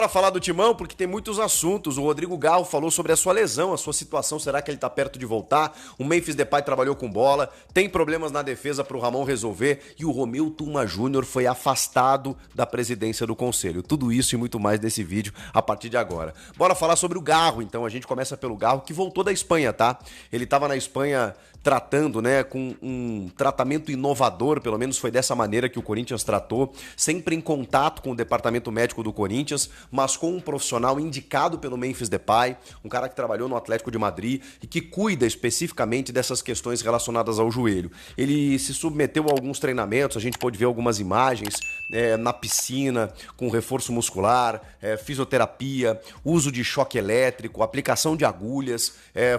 Para falar do Timão, porque tem muitos assuntos. O Rodrigo Garro falou sobre a sua lesão, a sua situação, será que ele tá perto de voltar? O Memphis Depay trabalhou com bola, tem problemas na defesa para o Ramon resolver e o Romeu Tuma Júnior foi afastado da presidência do conselho. Tudo isso e muito mais nesse vídeo a partir de agora. Bora falar sobre o Garro, então. A gente começa pelo Garro, que voltou da Espanha, tá? Ele tava na Espanha tratando, né, com um tratamento inovador, pelo menos foi dessa maneira que o Corinthians tratou, sempre em contato com o departamento médico do Corinthians, mas com um profissional indicado pelo Memphis Depay, um cara que trabalhou no Atlético de Madrid e que cuida especificamente dessas questões relacionadas ao joelho. Ele se submeteu a alguns treinamentos, a gente pôde ver algumas imagens na piscina, com reforço muscular, fisioterapia, uso de choque elétrico, aplicação de agulhas.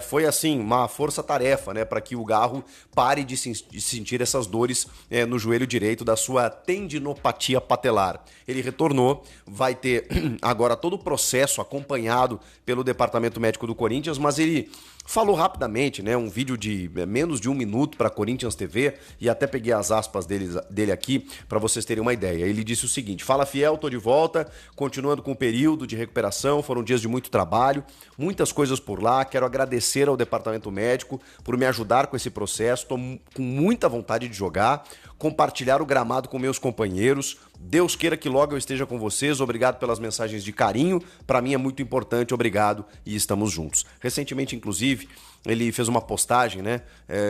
Foi assim, uma força-tarefa, né, para que o Garro pare de sentir essas dores no joelho direito da sua tendinopatia patelar. Ele retornou, vai ter agora todo o processo acompanhado pelo Departamento Médico do Corinthians, mas ele falou rapidamente, né, um vídeo de menos de 1 minuto para Corinthians TV, e até peguei as aspas dele aqui para vocês terem uma ideia. Ele disse o seguinte: fala Fiel, tô de volta, continuando com o período de recuperação, foram dias de muito trabalho, muitas coisas por lá, quero agradecer ao Departamento Médico por me ajudar com esse processo, tô com muita vontade de jogar, compartilhar o gramado com meus companheiros, Deus queira que logo eu esteja com vocês, obrigado pelas mensagens de carinho, para mim é muito importante, obrigado e estamos juntos. Recentemente, inclusive, ele fez uma postagem, né,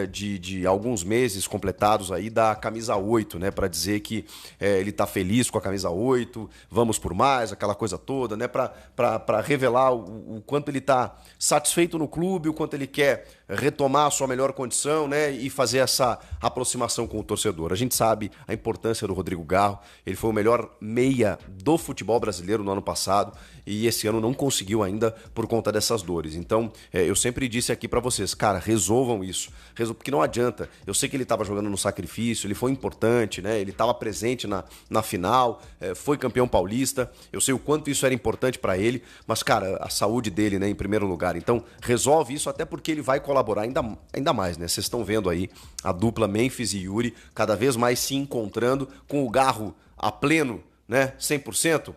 de alguns meses completados aí da camisa 8, né, para dizer que ele tá feliz com a camisa 8, vamos por mais, aquela coisa toda, né, para revelar o quanto ele tá satisfeito no clube, o quanto ele quer retomar a sua melhor condição, né, e fazer essa aproximação com o torcedor. A gente sabe a importância do Rodrigo Garro, ele foi o melhor meia do futebol brasileiro no ano passado e esse ano não conseguiu ainda por conta dessas dores. Então, eu sempre disse aqui para vocês, cara, resolvam isso, porque não adianta. Eu sei que ele estava jogando no sacrifício, ele foi importante, né? Ele estava presente na final, foi campeão paulista, eu sei o quanto isso era importante para ele, mas, cara, a saúde dele, né, em primeiro lugar. Então, resolve isso, até porque ele vai colaborar ainda mais, né? Vocês estão vendo aí a dupla Memphis e Yuri cada vez mais se encontrando, com o Garro a pleno, né, 100%,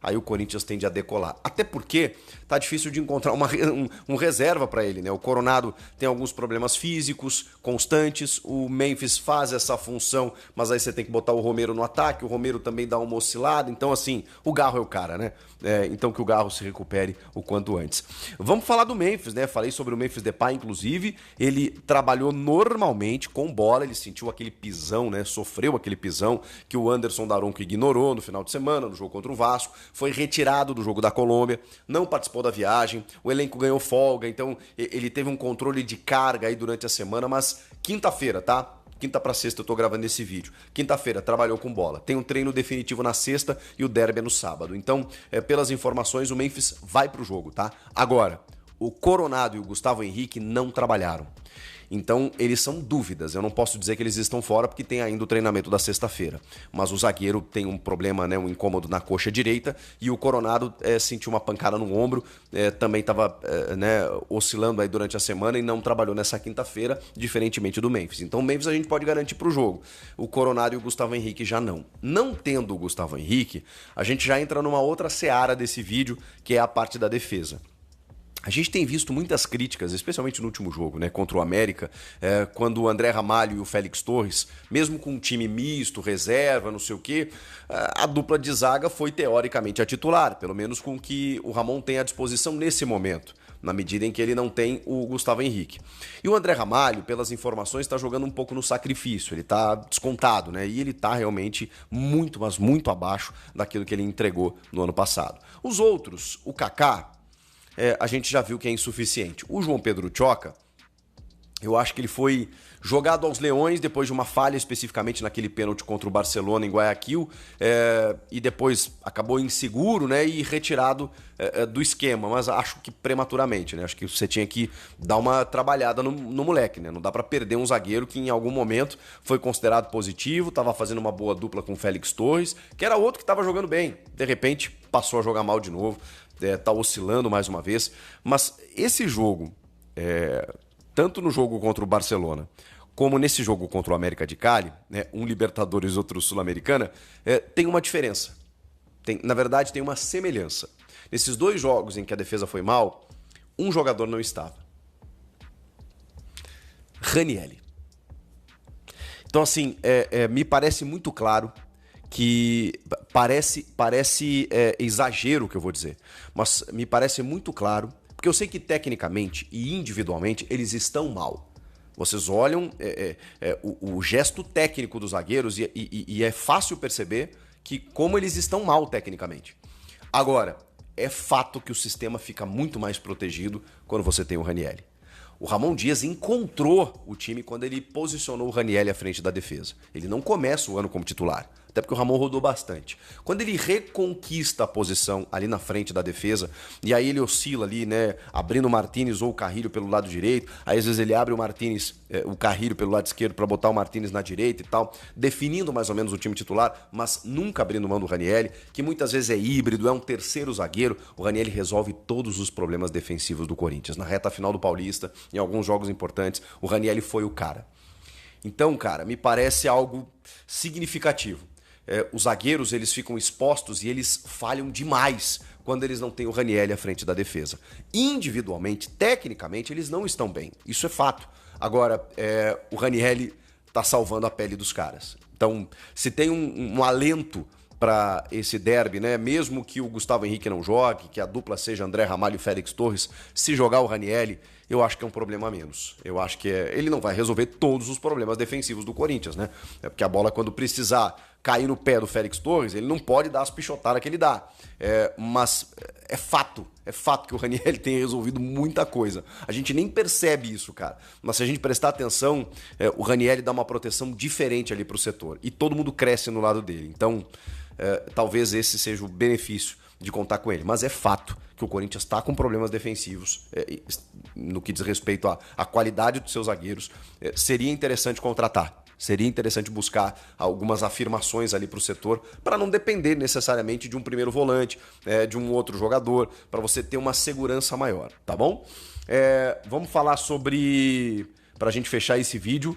aí o Corinthians tende a decolar. Até porque tá difícil de encontrar um reserva para ele, né? O Coronado tem alguns problemas físicos constantes, o Memphis faz essa função, mas aí você tem que botar o Romero no ataque, o Romero também dá uma oscilada, então assim, o Garro é o cara, né? Então que o Garro se recupere o quanto antes. Vamos falar do Memphis, né? Falei sobre o Memphis Depay, inclusive, ele trabalhou normalmente com bola, ele sentiu aquele pisão, né? Sofreu aquele pisão que o Anderson Daronco ignorou no final de semana, no jogo contra o Vasco, foi retirado do jogo da Colômbia, não participou da viagem, o elenco ganhou folga, então ele teve um controle de carga aí durante a semana, mas quinta-feira, tá? Quinta para sexta eu tô gravando esse vídeo. Quinta-feira trabalhou com bola. Tem um treino definitivo na sexta e o derby é no sábado. Então, pelas informações, o Memphis vai pro jogo, tá? Agora, o Coronado e o Gustavo Henrique não trabalharam. Então, eles são dúvidas. Eu não posso dizer que eles estão fora porque tem ainda o treinamento da sexta-feira. Mas o zagueiro tem um problema, né, um incômodo na coxa direita, e o Coronado sentiu uma pancada no ombro, também estava né, oscilando aí durante a semana e não trabalhou nessa quinta-feira, diferentemente do Memphis. Então, o Memphis a gente pode garantir para o jogo. O Coronado e o Gustavo Henrique já não. Não tendo o Gustavo Henrique, a gente já entra numa outra seara desse vídeo, que é a parte da defesa. A gente tem visto muitas críticas, especialmente no último jogo, né, contra o América, quando o André Ramalho e o Félix Torres, mesmo com um time misto, reserva, não sei o quê, a dupla de zaga foi teoricamente a titular, pelo menos com o que o Ramon tem à disposição nesse momento, na medida em que ele não tem o Gustavo Henrique. E o André Ramalho, pelas informações, está jogando um pouco no sacrifício, ele está descontado, né, e ele está realmente muito, mas muito abaixo daquilo que ele entregou no ano passado. Os outros, o Kaká, a gente já viu que é insuficiente. O João Pedro Choca, eu acho que ele foi jogado aos leões depois de uma falha especificamente naquele pênalti contra o Barcelona em Guayaquil, e depois acabou inseguro, né, e retirado do esquema, mas acho que prematuramente, né? Acho que você tinha que dar uma trabalhada no moleque, né? Não dá para perder um zagueiro que em algum momento foi considerado positivo, estava fazendo uma boa dupla com o Félix Torres, que era outro que estava jogando bem, de repente passou a jogar mal de novo, tá oscilando mais uma vez, mas esse jogo, tanto no jogo contra o Barcelona, como nesse jogo contra o América de Cali, né, um Libertadores e outro Sul-Americana, tem uma diferença. Na verdade, tem uma semelhança. Nesses 2 jogos em que a defesa foi mal, um jogador não estava. Ranieri. Então, assim, me parece muito claro que parece exagero o que eu vou dizer, mas me parece muito claro, porque eu sei que tecnicamente e individualmente eles estão mal. Vocês olham o gesto técnico dos zagueiros e é fácil perceber que como eles estão mal tecnicamente. Agora, é fato que o sistema fica muito mais protegido quando você tem o Ranieri. O Ramon Dias encontrou o time quando ele posicionou o Ranieri à frente da defesa. Ele não começa o ano como titular, até porque o Ramon rodou bastante. Quando ele reconquista a posição ali na frente da defesa, e aí ele oscila ali, né, abrindo o Martínez ou o Carrilho pelo lado direito, aí às vezes ele abre o Martínez, o Carrilho pelo lado esquerdo para botar o Martínez na direita e tal, definindo mais ou menos o time titular, mas nunca abrindo mão do Ranieri, que muitas vezes é híbrido, é um terceiro zagueiro. O Ranieri resolve todos os problemas defensivos do Corinthians. Na reta final do Paulista, em alguns jogos importantes, o Ranieri foi o cara. Então, cara, me parece algo significativo. Os zagueiros, eles ficam expostos e eles falham demais quando eles não têm o Ranieri à frente da defesa. Individualmente, tecnicamente, eles não estão bem. Isso é fato. Agora, o Ranieri tá salvando a pele dos caras. Então, se tem um alento para esse derby, né? Mesmo que o Gustavo Henrique não jogue, que a dupla seja André Ramalho e Félix Torres, se jogar o Ranieri, eu acho que é um problema a menos. Eu acho que ele não vai resolver todos os problemas defensivos do Corinthians, né? Porque a bola, quando precisar cair no pé do Félix Torres, ele não pode dar as pichotadas que ele dá. Mas é fato que o Ranieri tem resolvido muita coisa. A gente nem percebe isso, cara. Mas se a gente prestar atenção, o Ranieri dá uma proteção diferente ali pro setor. E todo mundo cresce no lado dele. Então, talvez esse seja o benefício de contar com ele. Mas é fato que o Corinthians está com problemas defensivos no que diz respeito à qualidade dos seus zagueiros. Seria interessante contratar. Seria interessante buscar algumas afirmações ali para o setor, para não depender necessariamente de um primeiro volante, de um outro jogador, para você ter uma segurança maior, tá bom? Vamos falar sobre, para a gente fechar esse vídeo,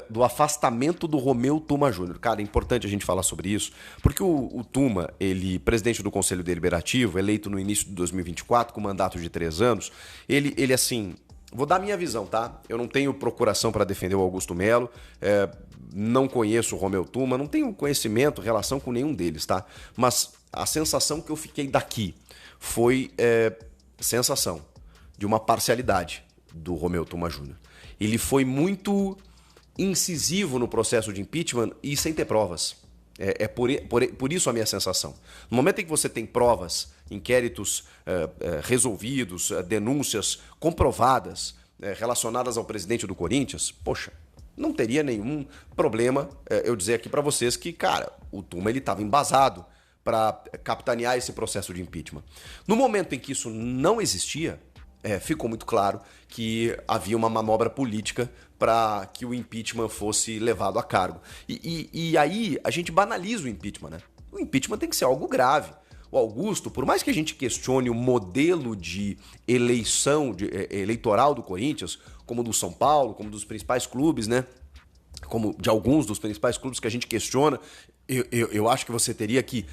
do afastamento do Romeu Tuma Júnior. Cara, é importante a gente falar sobre isso, porque o Tuma, ele, presidente do Conselho Deliberativo, eleito no início de 2024, com mandato de 3 anos, ele assim... Vou dar a minha visão, tá? Eu não tenho procuração para defender o Augusto Melo, não conheço o Romeu Tuma, não tenho conhecimento, relação com nenhum deles, tá? Mas a sensação que eu fiquei daqui foi sensação de uma parcialidade do Romeu Tuma Júnior. Ele foi muito incisivo no processo de impeachment e sem ter provas. Por isso a minha sensação. No momento em que você tem provas, inquéritos resolvidos, denúncias comprovadas relacionadas ao presidente do Corinthians, poxa, não teria nenhum problema eu dizer aqui para vocês que, cara, o Tuma ele estava embasado para capitanear esse processo de impeachment. No momento em que isso não existia, ficou muito claro que havia uma manobra política para que o impeachment fosse levado a cargo. E aí a gente banaliza o impeachment, né? O impeachment tem que ser algo grave. O Augusto, por mais que a gente questione o modelo de eleição, eleitoral do Corinthians, como do São Paulo, como dos principais clubes, né? Como de alguns dos principais clubes que a gente questiona, eu acho que você teria que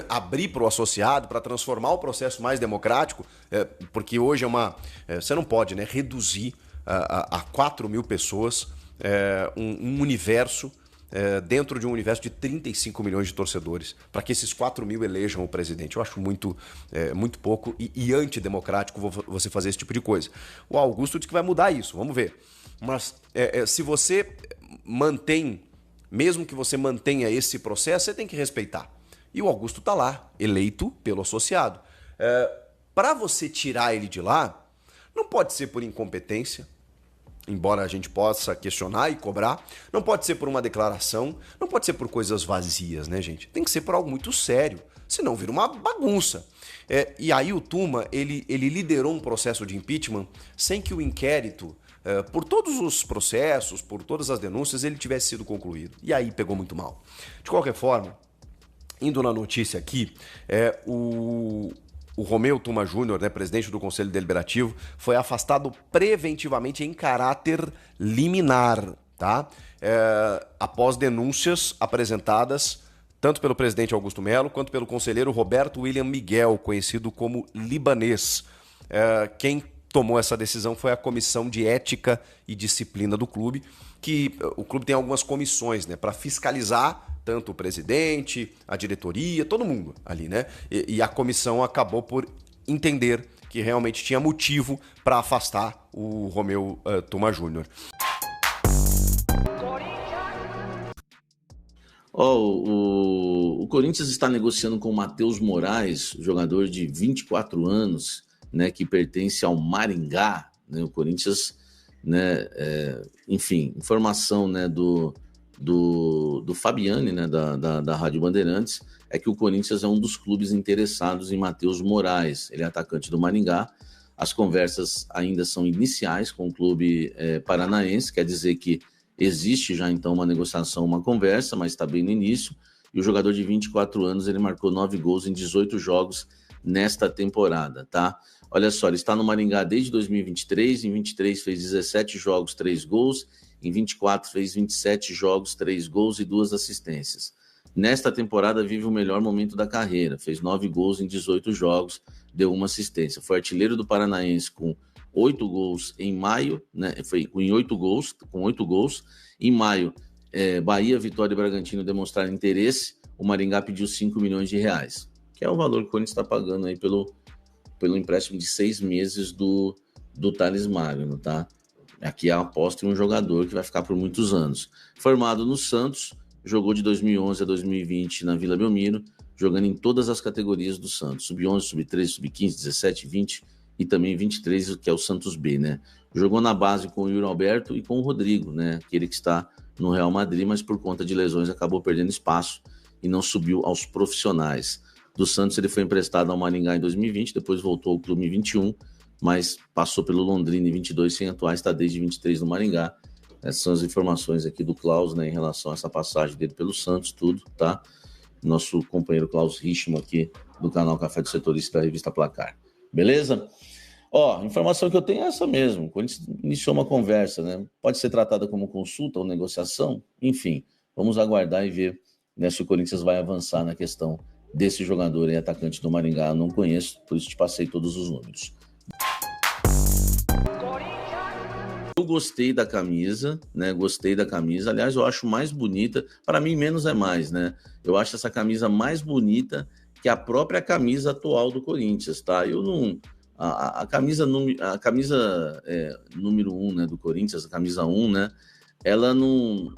abrir para o associado para transformar o processo mais democrático, porque hoje você não pode, né, reduzir a 4 mil pessoas um universo dentro de um universo de 35 milhões de torcedores, para que esses 4 mil elejam o presidente. Eu acho muito pouco e antidemocrático você fazer esse tipo de coisa. O Augusto diz que vai mudar isso, vamos ver. Mas se você mantém, mesmo que você mantenha esse processo, você tem que respeitar. E o Augusto está lá, eleito pelo associado. Para você tirar ele de lá, não pode ser por incompetência, embora a gente possa questionar e cobrar, não pode ser por uma declaração, não pode ser por coisas vazias, né, gente? Tem que ser por algo muito sério, senão vira uma bagunça. E aí o Tuma, ele liderou um processo de impeachment sem que o inquérito, por todos os processos, por todas as denúncias, ele tivesse sido concluído. E aí pegou muito mal. De qualquer forma, indo na notícia aqui, o Romeu Tuma Júnior, né, presidente do Conselho Deliberativo, foi afastado preventivamente em caráter liminar, tá? Após denúncias apresentadas tanto pelo presidente Augusto Melo, quanto pelo conselheiro Roberto William Miguel, conhecido como Libanês. Quem tomou essa decisão foi a Comissão de Ética e Disciplina do clube, que o clube tem algumas comissões, né, para fiscalizar tanto o presidente, a diretoria, todo mundo ali, né? E a comissão acabou por entender que realmente tinha motivo para afastar o Romeu Tuma Júnior. O Corinthians está negociando com o Matheus Moraes, jogador de 24 anos, né, que pertence ao Maringá, né, o Corinthians, né, enfim, informação, né, do Fabiane, né, da Rádio Bandeirantes, é que o Corinthians é um dos clubes interessados em Matheus Moraes, ele é atacante do Maringá. As conversas ainda são iniciais com o clube paranaense, quer dizer que existe já então uma negociação, uma conversa, mas está bem no início, e o jogador de 24 anos, ele marcou 9 gols em 18 jogos nesta temporada, tá? Olha só, ele está no Maringá desde 2023, em 23 fez 17 jogos, 3 gols, em 24 fez 27 jogos, 3 gols e 2 assistências. Nesta temporada vive o melhor momento da carreira, fez 9 gols em 18 jogos, deu 1 assistência. Foi artilheiro do Paranaense com 8 gols em maio, né? Foi com 8 gols. Em maio, Bahia, Vitória e Bragantino demonstraram interesse, o Maringá pediu 5 milhões de reais, que é o valor que o Corinthians está pagando aí pelo empréstimo de 6 meses do Thales Magno, tá? Aqui é a aposta em um jogador que vai ficar por muitos anos. Formado no Santos, jogou de 2011 a 2020 na Vila Belmiro, jogando em todas as categorias do Santos, sub-11, sub-13, sub-15, 17, 20 e também 23, que é o Santos B, né? Jogou na base com o Yuri Alberto e com o Rodrigo, né? Aquele que está no Real Madrid, mas por conta de lesões acabou perdendo espaço e não subiu aos profissionais. Do Santos ele foi emprestado ao Maringá em 2020, depois voltou ao clube em 21, mas passou pelo Londrina em 22 sem atuar, está desde 23 no Maringá. Essas são as informações aqui do Klaus, né, em relação a essa passagem dele pelo Santos, tudo, tá? Nosso companheiro Klaus Richmo aqui do canal Café do Setorista da revista Placar. Beleza? Ó, a informação que eu tenho é essa mesmo. O Corinthians iniciou uma conversa, né? Pode ser tratada como consulta ou negociação, enfim, vamos aguardar e ver, né, se o Corinthians vai avançar na questão desse jogador e atacante do Maringá. Eu não conheço, por isso te passei todos os números. Eu gostei da camisa, né? Gostei da camisa. Aliás, eu acho mais bonita. Para mim, menos é mais, né? Eu acho essa camisa mais bonita que a própria camisa atual do Corinthians, tá? Eu não... A camisa número 1, né, do Corinthians, a camisa 1, né? Ela não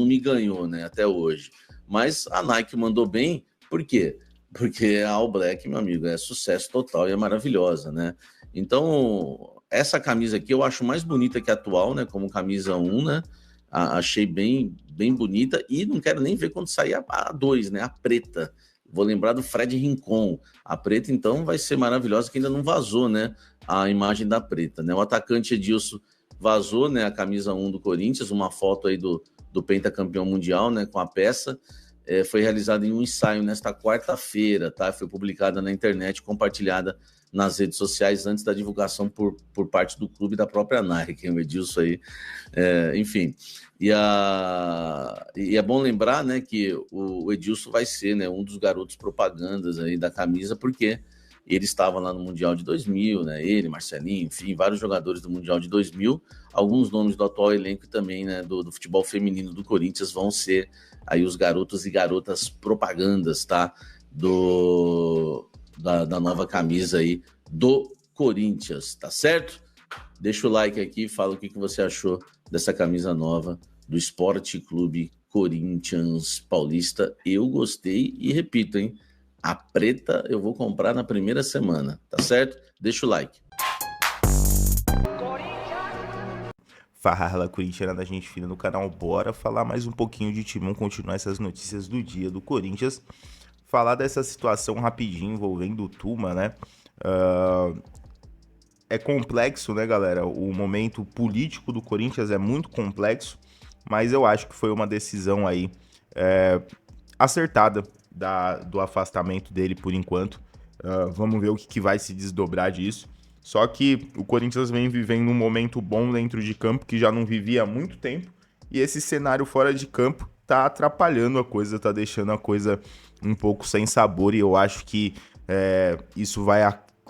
me ganhou, né? Até hoje. Mas a Nike mandou bem. Por quê? Porque a All Black, meu amigo, é sucesso total e é maravilhosa, né? Então, essa camisa aqui eu acho mais bonita que a atual, né? Como camisa 1, né? Achei bem bonita e não quero nem ver quando sair a 2, né? A preta. Vou lembrar do Fred Rincon. A preta, então, vai ser maravilhosa, que ainda não vazou, né? A imagem da preta, né? O atacante Edilson vazou, né? A camisa 1 do Corinthians, uma foto aí do pentacampeão mundial, né? Com a peça. Foi realizada em um ensaio nesta quarta-feira, tá? Foi publicada na internet, compartilhada nas redes sociais antes da divulgação por parte do clube e da própria Nike, o Edilson aí, enfim. E é bom lembrar, né, que o Edilson vai ser, né, um dos garotos propagandas aí da camisa, porque ele estava lá no Mundial de 2000, né, ele, Marcelinho, enfim, vários jogadores do Mundial de 2000, alguns nomes do atual elenco também, né, do futebol feminino do Corinthians vão ser aí os garotos e garotas propagandas, tá, da nova camisa aí do Corinthians, tá certo? Deixa o like aqui e fala o que você achou dessa camisa nova do Esporte Clube Corinthians Paulista. Eu gostei e repito, hein? A preta eu vou comprar na primeira semana, tá certo? Deixa o like. Fala, corintiana da gente fina no canal. Bora falar mais um pouquinho de Timão, continuar essas notícias do dia do Corinthians. Falar dessa situação rapidinho envolvendo o Tuma, né? É complexo, né, galera? O momento político do Corinthians é muito complexo, mas eu acho que foi uma decisão aí acertada do afastamento dele por enquanto. Vamos ver o que vai se desdobrar disso. Só que o Corinthians vem vivendo um momento bom dentro de campo que já não vivia há muito tempo, e esse cenário fora de campo tá atrapalhando a coisa, tá deixando a coisa um pouco sem sabor, e eu acho que isso vai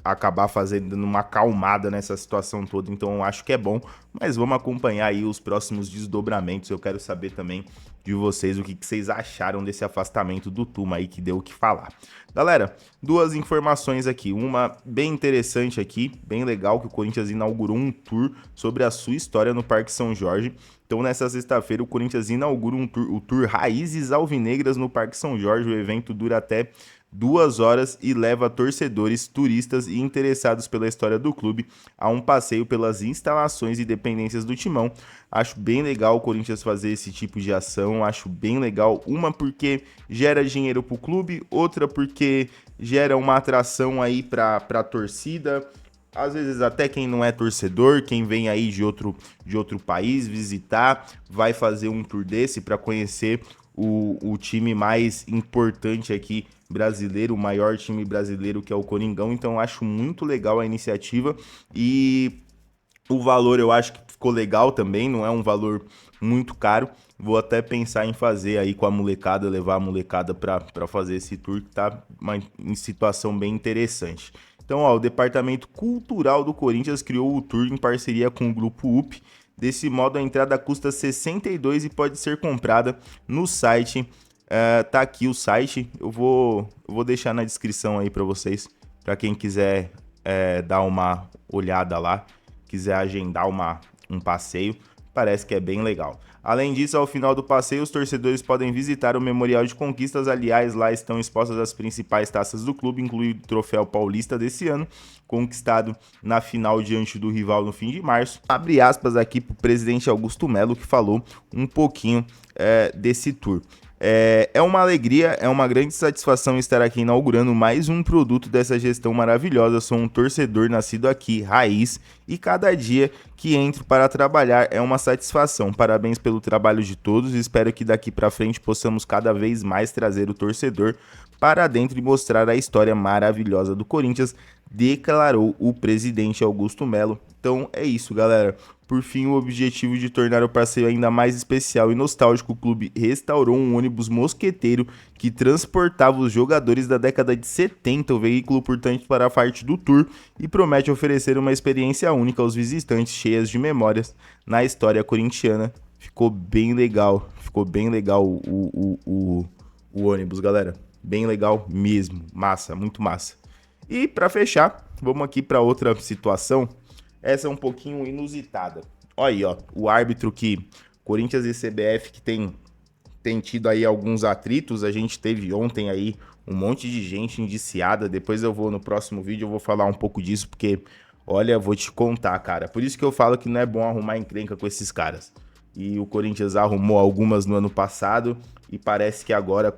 acabar fazendo uma acalmada nessa situação toda, então eu acho que é bom, mas vamos acompanhar aí os próximos desdobramentos. Eu quero saber também de vocês o que vocês acharam desse afastamento do Tuma aí, que deu o que falar. Galera, duas informações aqui, uma bem interessante aqui, bem legal, que o Corinthians inaugurou um tour sobre a sua história no Parque São Jorge. Então nessa sexta-feira o Corinthians inaugura o tour Raízes Alvinegras no Parque São Jorge. O evento dura até 2 horas e leva torcedores, turistas e interessados pela história do clube a um passeio pelas instalações e dependências do Timão. Acho bem legal o Corinthians fazer esse tipo de ação, acho bem legal, uma porque gera dinheiro para o clube, outra porque gera uma atração aí para a torcida, às vezes até quem não é torcedor, quem vem aí de outro país visitar, vai fazer um tour desse para conhecer o time mais importante aqui brasileiro, o maior time brasileiro, que é o Coringão. Então eu acho muito legal a iniciativa e o valor eu acho que ficou legal também, não é um valor muito caro. Vou até pensar em fazer aí com a molecada, levar a molecada para fazer esse tour, que tá em situação bem interessante. Então, ó, o Departamento Cultural do Corinthians criou o tour em parceria com o Grupo UP. Desse modo, a entrada custa R$ 62 e pode ser comprada no site. Tá aqui o site, eu vou deixar na descrição aí para vocês, para quem quiser dar uma olhada lá, quiser agendar um passeio, parece que é bem legal. Além disso, ao final do passeio, os torcedores podem visitar o Memorial de Conquistas. Aliás, lá estão expostas as principais taças do clube, incluindo o Troféu Paulista desse ano, conquistado na final diante do rival no fim de março. Abre aspas aqui para o presidente Augusto Melo, que falou um pouquinho desse tour. É uma alegria, é uma grande satisfação estar aqui inaugurando mais um produto dessa gestão maravilhosa. Sou um torcedor nascido aqui, raiz, e cada dia que entro para trabalhar é uma satisfação. Parabéns pelo trabalho de todos e espero que daqui para frente possamos cada vez mais trazer o torcedor para dentro e mostrar a história maravilhosa do Corinthians, declarou o presidente Augusto Melo. Então é isso, galera. Por fim, o objetivo de tornar o passeio ainda mais especial e nostálgico, o clube restaurou um ônibus mosqueteiro que transportava os jogadores da década de 70, o veículo, portanto, para a parte do tour, e promete oferecer uma experiência única aos visitantes, cheias de memórias na história corintiana. Ficou bem legal o ônibus, galera. Bem legal mesmo, massa, muito massa. E para fechar, vamos aqui para outra situação. Essa é um pouquinho inusitada. Olha aí, ó, o árbitro que Corinthians e CBF que tem tido aí alguns atritos. A gente teve ontem aí um monte de gente indiciada. Depois no próximo vídeo eu vou falar um pouco disso, porque, olha, vou te contar, cara. Por isso que eu falo que não é bom arrumar encrenca com esses caras. E o Corinthians arrumou algumas no ano passado e parece que agora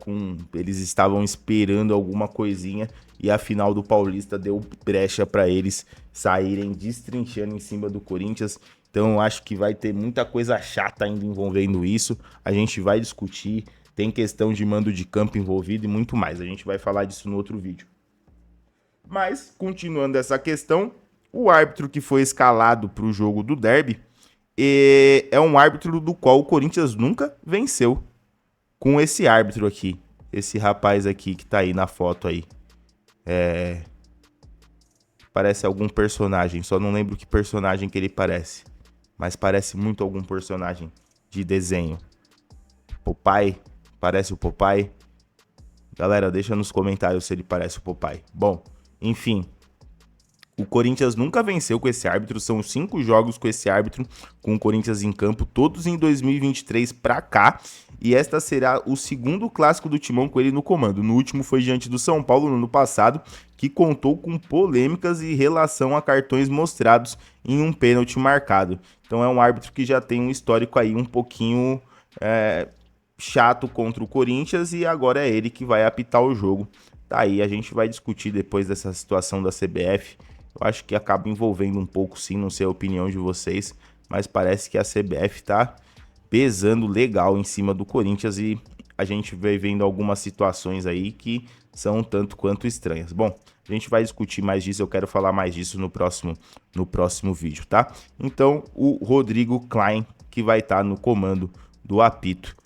eles estavam esperando alguma coisinha e a final do Paulista deu brecha para eles saírem destrinchando em cima do Corinthians. Então eu acho que vai ter muita coisa chata ainda envolvendo isso. A gente vai discutir, tem questão de mando de campo envolvido e muito mais. A gente vai falar disso no outro vídeo. Mas, continuando essa questão, o árbitro que foi escalado para o jogo do derby é um árbitro do qual o Corinthians nunca venceu. Com esse árbitro aqui, esse rapaz aqui que tá aí na foto aí. Parece algum personagem, só não lembro que personagem que ele parece. Mas parece muito algum personagem de desenho. Popeye, parece o Popeye. Galera, deixa nos comentários se ele parece o Popeye. Bom, enfim, o Corinthians nunca venceu com esse árbitro, são 5 jogos com esse árbitro, com o Corinthians em campo, todos em 2023 pra cá, e esta será o segundo clássico do Timão com ele no comando. No último foi diante do São Paulo no ano passado, que contou com polêmicas em relação a cartões mostrados em um pênalti marcado. Então é um árbitro que já tem um histórico aí um pouquinho chato contra o Corinthians, e agora é ele que vai apitar o jogo. Tá aí, a gente vai discutir depois dessa situação da CBF. Eu acho que acaba envolvendo um pouco, sim, não sei a opinião de vocês, mas parece que a CBF tá pesando legal em cima do Corinthians e a gente vai vendo algumas situações aí que são um tanto quanto estranhas. Bom, a gente vai discutir mais disso, eu quero falar mais disso no próximo vídeo, tá? Então, o Rodrigo Klein, que vai estar no comando do apito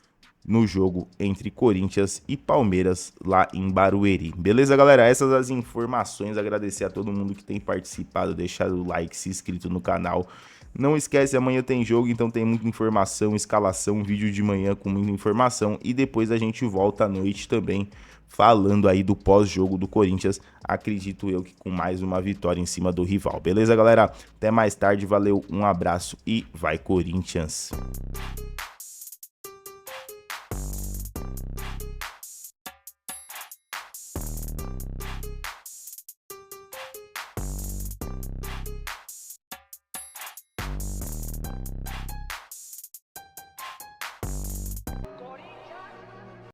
no jogo entre Corinthians e Palmeiras lá em Barueri. Beleza, galera? Essas as informações. Agradecer a todo mundo que tem participado, deixado o like, se inscrito no canal. Não esquece, amanhã tem jogo, então tem muita informação, escalação, vídeo de manhã com muita informação. E depois a gente volta à noite também, falando aí do pós-jogo do Corinthians. Acredito eu que com mais uma vitória em cima do rival. Beleza, galera? Até mais tarde, valeu, um abraço e vai Corinthians!